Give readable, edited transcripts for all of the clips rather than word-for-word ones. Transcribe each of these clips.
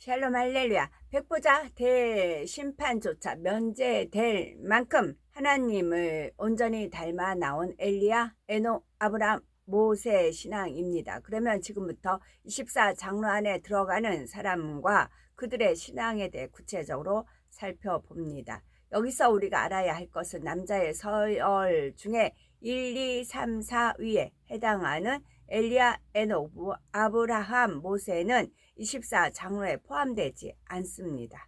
샬롬 할렐루야. 백보자 대심판조차 면제될 만큼 하나님을 온전히 닮아 나온 엘리야, 에녹, 아브람, 모세 신앙입니다. 그러면 지금부터 24장로 안에 들어가는 사람과 그들의 신앙에 대해 구체적으로 살펴봅니다. 여기서 우리가 알아야 할 것은 남자의 서열 중에 1, 2, 3, 4 위에 해당하는 엘리야, 에녹, 아브라함, 모세는 24장로에 포함되지 않습니다.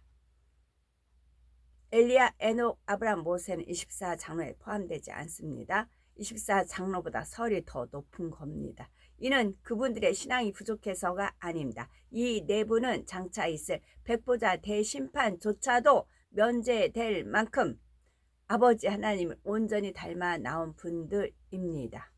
엘리야, 에녹, 아브라함, 모세는 24장로에 포함되지 않습니다. 24장로보다 설이 더 높은 겁니다. 이는 그분들의 신앙이 부족해서가 아닙니다. 이 네 분은 장차 있을 백보자 대심판조차도 면제될 만큼 아버지 하나님을 온전히 닮아 나온 분들입니다.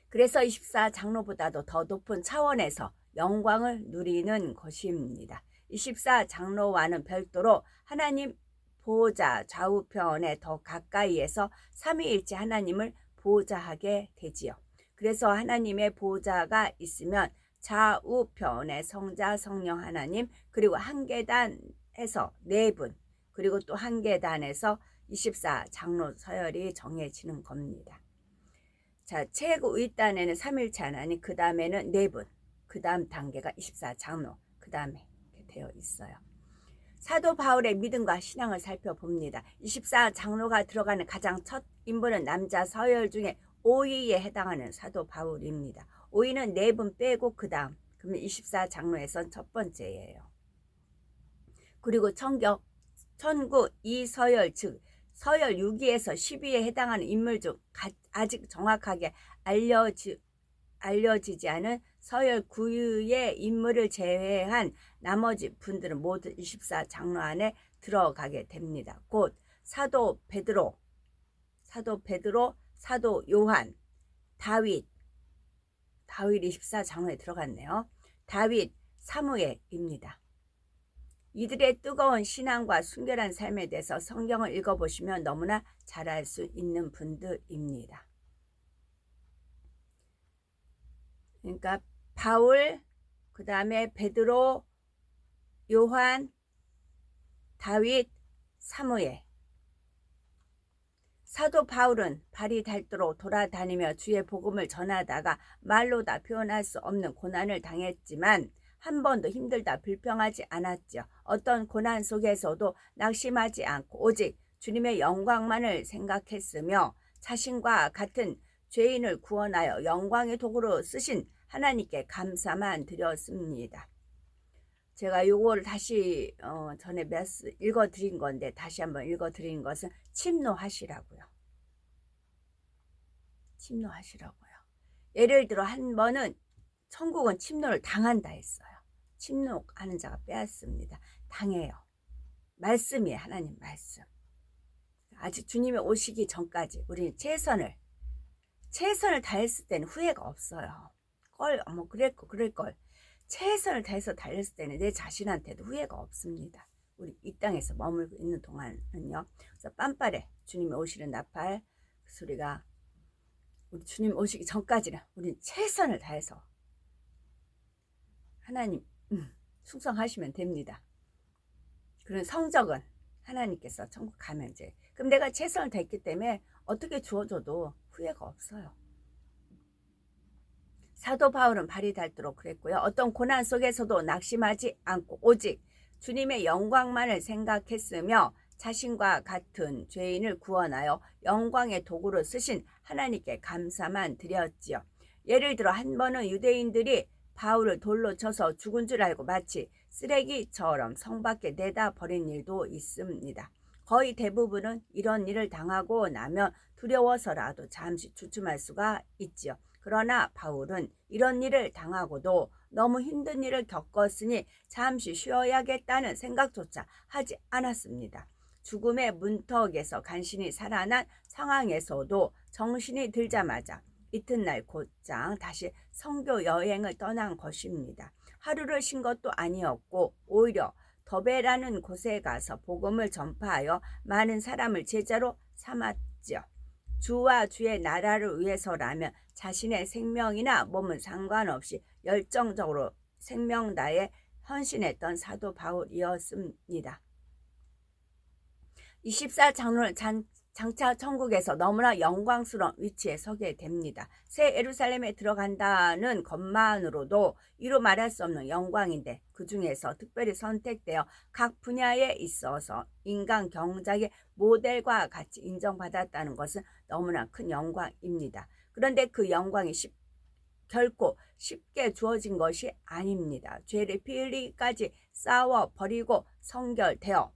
그래서 24장로보다도 더 높은 차원에서 영광을 누리는 것입니다. 24장로와는 별도로 하나님 보호자 좌우편에 더 가까이에서 삼위일체 하나님을 보호자하게 되지요. 그래서 하나님의 보호자가 있으면 좌우편에 성자, 성령 하나님, 그리고 한 계단에서 네 분, 그리고 또 한 계단에서 24장로 서열이 정해지는 겁니다. 자, 최고 윗단에는 3일체 하나님, 그 다음에는 네 분, 그 다음 단계가 24장로, 그 다음에 이렇게 되어 있어요. 사도 바울의 믿음과 신앙을 살펴봅니다. 24장로가 들어가는 가장 첫 인물은 남자 서열 중에 5위에 해당하는 사도 바울입니다. 5위는 네 분 빼고 그 다음, 그러면 24장로에선 첫 번째예요. 그리고 천구 2서열, 즉 서열 6위에서 10위에 해당하는 인물 중 아직 정확하게 알려지지 않은 서열 9위의 인물을 제외한 나머지 분들은 모두 24장로 안에 들어가게 됩니다. 곧 사도 베드로, 사도 요한, 다윗 24장로에 들어갔네요. 다윗, 사무엘입니다. 이들의 뜨거운 신앙과 순결한 삶에 대해서 성경을 읽어보시면 너무나 잘 알 수 있는 분들입니다. 그러니까 바울, 그 다음에 베드로, 요한, 다윗, 사무엘. 사도 바울은 발이 닳도록 돌아다니며 주의 복음을 전하다가 말로 다 표현할 수 없는 고난을 당했지만 한 번도 힘들다 불평하지 않았죠. 어떤 고난 속에서도 낙심하지 않고 오직 주님의 영광만을 생각했으며 자신과 같은 죄인을 구원하여 영광의 도구로 쓰신 하나님께 감사만 드렸습니다. 제가 요거를 다시 전에 읽어드린 건데 다시 한번 읽어드린 것은 침노하시라고요. 침노하시라고요. 예를 들어 한 번은 천국은 침노를 당한다 했어요. 침노하는 자가 빼앗습니다. 당해요. 말씀이에요. 하나님 말씀. 아직 주님이 오시기 전까지 우리는 최선을 다했을 때는 후회가 없어요. 그럴걸. 최선을 다해서 달렸을 때는 내 자신한테도 후회가 없습니다. 우리 이 땅에서 머물고 있는 동안은요. 그래서 빤빠레 주님이 오시는 나팔 그 소리가 우리 주님 오시기 전까지는 우리는 최선을 다해서 하나님 충성하시면 됩니다. 그런 성적은 하나님께서 천국 가면 이제 그럼 내가 최선을 다했기 때문에 어떻게 주어져도 후회가 없어요. 사도 바울은 발이 닳도록 그랬고요. 어떤 고난 속에서도 낙심하지 않고 오직 주님의 영광만을 생각했으며 자신과 같은 죄인을 구원하여 영광의 도구로 쓰신 하나님께 감사만 드렸지요. 예를 들어 한 번은 유대인들이 바울을 돌로 쳐서 죽은 줄 알고 마치 쓰레기처럼 성 밖에 내다 버린 일도 있습니다. 거의 대부분은 이런 일을 당하고 나면 두려워서라도 잠시 주춤할 수가 있지요. 그러나 바울은 이런 일을 당하고도 너무 힘든 일을 겪었으니 잠시 쉬어야겠다는 생각조차 하지 않았습니다. 죽음의 문턱에서 간신히 살아난 상황에서도 정신이 들자마자 이튿날 곧장 다시 선교 여행을 떠난 것입니다. 하루를 쉰 것도 아니었고 오히려 더베라는 곳에 가서 복음을 전파하여 많은 사람을 제자로 삼았죠. 주와 주의 나라를 위해서라면 자신의 생명이나 몸은 상관없이 열정적으로 생명 다해 헌신했던 사도 바울이었습니다. 24장로는 장차 천국에서 너무나 영광스러운 위치에 서게 됩니다. 새 예루살렘에 들어간다는 것만으로도 이루 말할 수 없는 영광인데, 그 중에서 특별히 선택되어 각 분야에 있어서 인간 경작의 모델과 같이 인정받았다는 것은 너무나 큰 영광입니다. 그런데 그 영광이 결코 쉽게 주어진 것이 아닙니다. 죄를 피 흘리기까지 싸워버리고 성결되어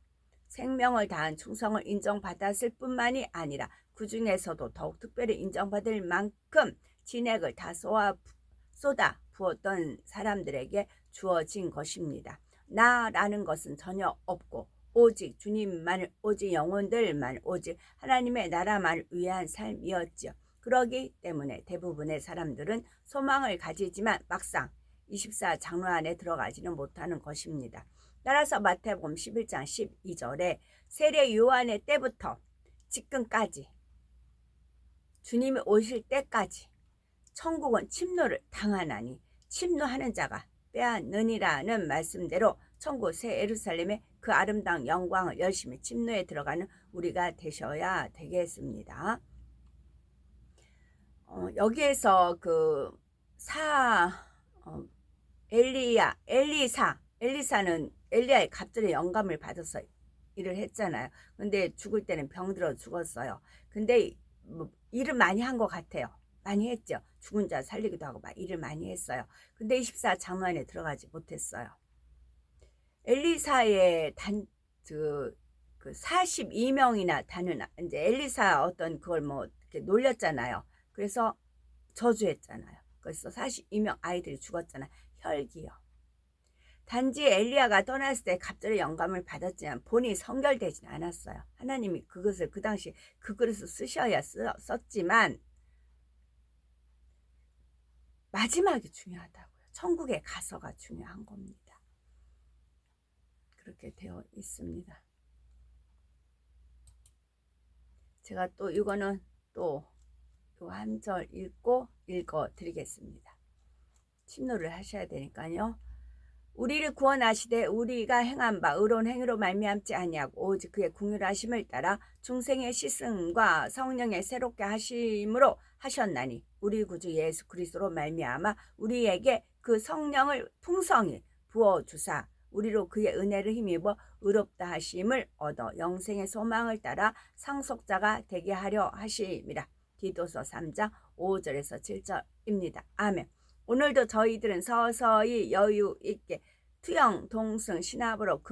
생명을 다한 충성을 인정받았을 뿐만이 아니라 그 중에서도 더욱 특별히 인정받을 만큼 진액을 다 쏟아 부었던 사람들에게 주어진 것입니다. 나라는 것은 전혀 없고 오직 주님만을, 오직 영혼들만, 오직 하나님의 나라만을 위한 삶이었지요. 그러기 때문에 대부분의 사람들은 소망을 가지지만 막상 24장로 안에 들어가지는 못하는 것입니다. 따라서 마태복음 11장 12절에 세례 요한의 때부터 지금까지, 주님이 오실 때까지 천국은 침노를 당하나니 침노하는 자가 빼앗느니라는 말씀대로 천국 새 예루살렘의 그 아름다운 영광을 열심히 침노에 들어가는 우리가 되셔야 되겠습니다. 여기에서 엘리사는 엘리야의 갑절의 영감을 받아서 일을 했잖아요. 근데 죽을 때는 병들어 죽었어요. 근데 일을 많이 한 것 같아요. 많이 했죠. 죽은 자 살리기도 하고 막 일을 많이 했어요. 근데 24장로 안에 들어가지 못했어요. 엘리사의 42명이나 다는 이제 엘리사 어떤 그걸 이렇게 놀렸잖아요. 그래서 저주했잖아요. 그래서 42명 아이들이 죽었잖아요. 혈기요. 단지 엘리야가 떠났을 때 갑절의 영감을 받았지만 본인이 성결되지는 않았어요. 하나님이 그것을 그 당시 그 그릇을 쓰셔야 썼지만 마지막이 중요하다고요. 천국에 가서가 중요한 겁니다. 그렇게 되어 있습니다. 제가 또 이거는 또 한 절 읽어 드리겠습니다. 침노를 하셔야 되니까요. 우리를 구원하시되 우리가 행한 바 의로운 행위로 말미암지 아니하고 오직 그의 긍휼하심을 따라 중생의 시승과 성령의 새롭게 하심으로 하셨나니 우리 구주 예수 그리스도로 말미암아 우리에게 그 성령을 풍성히 부어주사 우리로 그의 은혜를 힘입어 의롭다 하심을 얻어 영생의 소망을 따라 상속자가 되게 하려 하심이라. 디도서 3장 5절에서 7절입니다. 아멘. 오늘도 저희들은 서서히 여유 있게 투영 동승 신압으로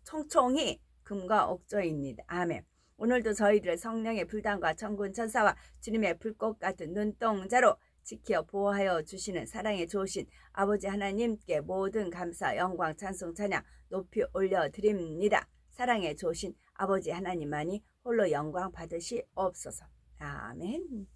총총히 금과 옥조입니다. 아멘. 오늘도 저희들의 성령의 불단과 천군 천사와 주님의 불꽃 같은 눈동자로 지켜 보호하여 주시는 사랑에 좋으신 아버지 하나님께 모든 감사, 영광, 찬송, 찬양 높이 올려드립니다. 사랑에 좋으신 아버지 하나님만이 홀로 영광 받으시옵소서. 아멘.